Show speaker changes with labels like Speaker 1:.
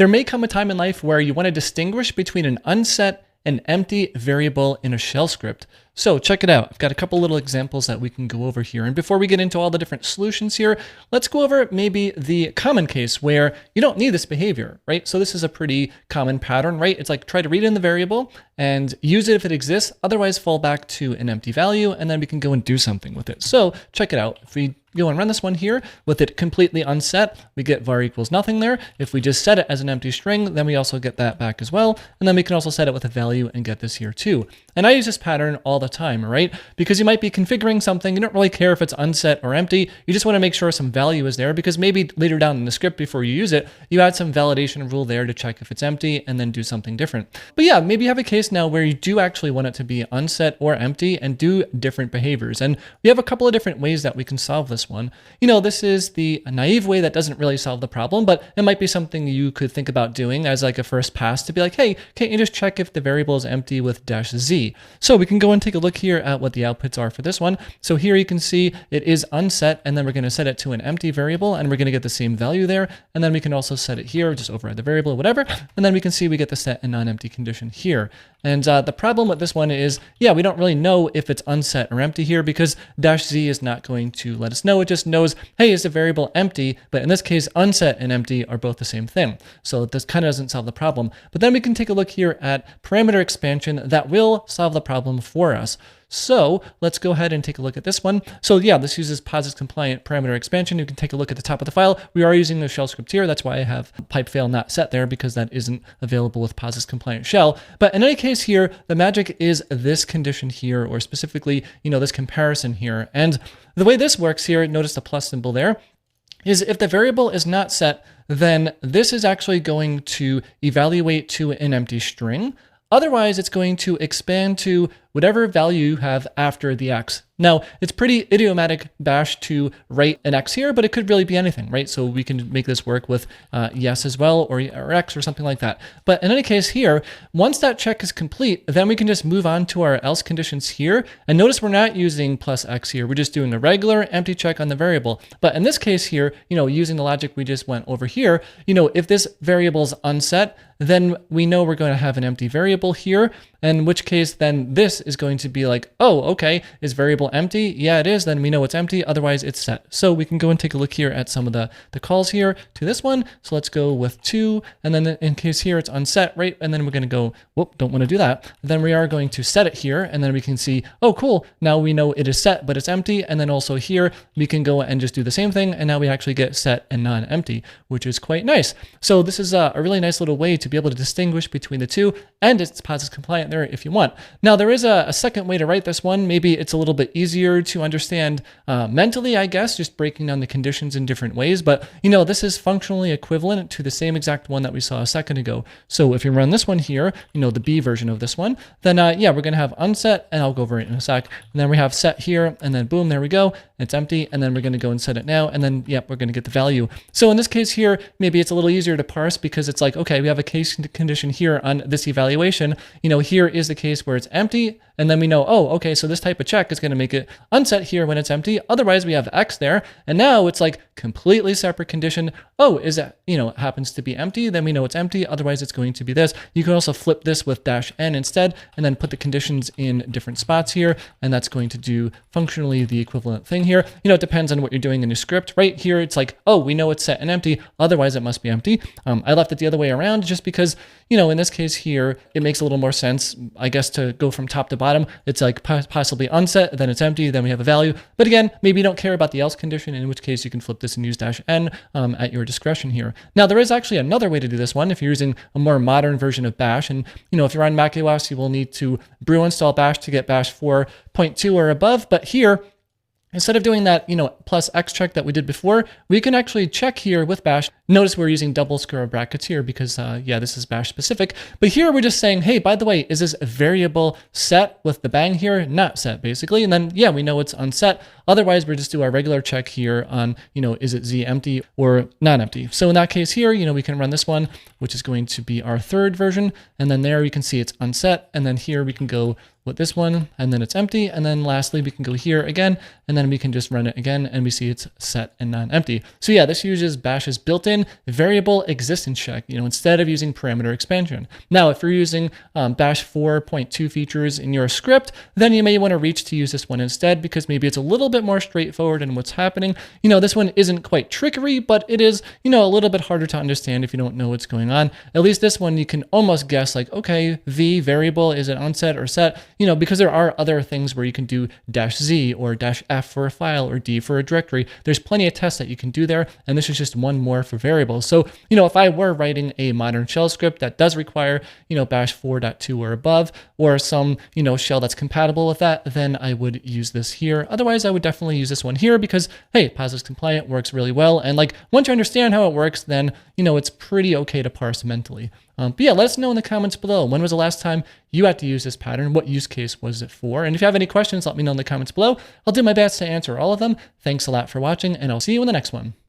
Speaker 1: There may come a time in life where you want to distinguish between an unset and empty variable in a shell script. So check it out. I've got a couple little examples that we can go over here. And before we get into all the different solutions here, let's go over maybe the common case where you don't need this behavior, right? So this is a pretty common pattern, right? It's like try to read in the variable and use it if it exists, otherwise fall back to an empty value, and then we can go and do something with it. So check it out. If we go and run this one here with it completely unset, we get var equals nothing there. If we just set it as an empty string, then we also get that back as well. And then we can also set it with a value and get this here too. And I use this pattern all the time, right? Because you might be configuring something, you don't really care if it's unset or empty, you just want to make sure some value is there, because maybe later down in the script before you use it, you add some validation rule there to check if it's empty and then do something different. But yeah, maybe you have a case now where you do actually want it to be unset or empty and do different behaviors. And we have a couple of different ways that we can solve this one. You know, this is the naive way that doesn't really solve the problem, but it might be something you could think about doing as like a first pass to be like, hey, can't you just check if the variable is empty with -z? So we can go and take a look here at what the outputs are for this one. So here you can see it is unset, and then we're going to set it to an empty variable, and we're going to get the same value there. And then we can also set it here, just override the variable, whatever. And then we can see we get the set and non-empty condition here. And the problem with this one is, yeah, we don't really know if it's unset or empty here because -z is not going to let us know. It just knows, hey, is the variable empty? But in this case, unset and empty are both the same thing. So this kind of doesn't solve the problem. But then we can take a look here at parameter expansion that will solve the problem for us. So let's go ahead and take a look at this one. So yeah, this uses POSIX compliant parameter expansion. You can take a look at the top of the file. We are using the shell script here. That's why I have pipe fail not set there, because that isn't available with POSIX compliant shell. But in any case here, the magic is this condition here, or specifically, you know, this comparison here. And the way this works here, notice the plus symbol there, is if the variable is not set, then this is actually going to evaluate to an empty string. Otherwise, it's going to expand to whatever value you have after the x. Now, it's pretty idiomatic bash to write an x here, but it could really be anything, right? So we can make this work with yes as well, or x or something like that. But in any case here, once that check is complete, then we can just move on to our else conditions here. And notice we're not using plus x here. We're just doing a regular empty check on the variable. But in this case here, you know, using the logic we just went over here, you know, if this variable is unset, then we know we're going to have an empty variable here, in which case then this is going to be like, oh, okay, is variable empty? Yeah, it is. Then we know it's empty. Otherwise, it's set. So we can go and take a look here at some of the calls here to this one. So let's go with 2. And then in case here, it's unset, right? And then we're going to go, whoop, don't want to do that. Then we are going to set it here. And then we can see, oh, cool. Now we know it is set, but it's empty. And then also here, we can go and just do the same thing. And now we actually get set and non-empty, which is quite nice. So this is a really nice little way to be able to distinguish between the two. And it's POSIX compliant there if you want. Now, there is a second way to write this one. Maybe it's a little bit easier to understand mentally, I guess, just breaking down the conditions in different ways. But, you know, this is functionally equivalent to the same exact one that we saw a second ago. So if you run this one here, you know, the B version of this one, then yeah, we're going to have unset, and I'll go over it in a sec. And then we have set here, and then boom, there we go. It's empty. And then we're going to go and set it now. And then, yep, we're going to get the value. So in this case here, maybe it's a little easier to parse because it's like, okay, we have a case condition here on this evaluation. You know, here is the case where it's empty. And then we know, oh, okay, so this type of check is going to make it unset here when it's empty. Otherwise, we have X there. And now it's like completely separate condition. Oh, is that, you know, happens to be empty. Then we know it's empty. Otherwise, it's going to be this. You can also flip this with -n instead, and then put the conditions in different spots here. And that's going to do functionally the equivalent thing here. You know, it depends on what you're doing in your script. Right here, it's like, oh, we know it's set and empty. Otherwise, it must be empty. I left it the other way around just because, you know, in this case here, it makes a little more sense, I guess, to go from top to bottom. It's like possibly unset, then it's empty, then we have a value. But again, maybe you don't care about the else condition, in which case you can flip this and use -n at your discretion here. Now, there is actually another way to do this one if you're using a more modern version of bash. And, you know, if you're on Mac OS, you will need to brew install bash to get bash 4.2 or above. But here, instead of doing that, you know, plus X check that we did before, we can actually check here with bash. Notice we're using double square brackets here because, yeah, this is bash specific. But here we're just saying, hey, by the way, is this variable set with the bang here? Not set, basically. And then, yeah, we know it's unset. Otherwise, we just do our regular check here on, is it Z empty or not empty? So in that case here, we can run this one, which is going to be our third version. And then there you can see it's unset. And then here we can go with this one, and then it's empty. And then lastly, we can go here again, and then we can just run it again, and we see it's set and non-empty. So yeah, this uses Bash's built-in variable existence check, instead of using parameter expansion. Now, if you're using Bash 4.2 features in your script, then you may want to reach to use this one instead, because maybe it's a little bit more straightforward in what's happening. This one isn't quite trickery, but it is, a little bit harder to understand if you don't know what's going on. At least this one, you can almost guess like, okay, V variable, is it onset or set? Because there are other things where you can do -Z or -F for a file or D for a directory. There's plenty of tests that you can do there, and this is just one more for variables. So, if I were writing a modern shell script that does require, Bash 4.2 or above, or some, shell that's compatible with that, then I would use this here. Otherwise, I would definitely use this one here because, hey, POSIX compliant, works really well. And like, once you understand how it works, then, it's pretty okay to parse mentally. But yeah, let us know in the comments below. When was the last time you had to use this pattern? What use case was it for? And if you have any questions, let me know in the comments below. I'll do my best to answer all of them. Thanks a lot for watching, and I'll see you in the next one.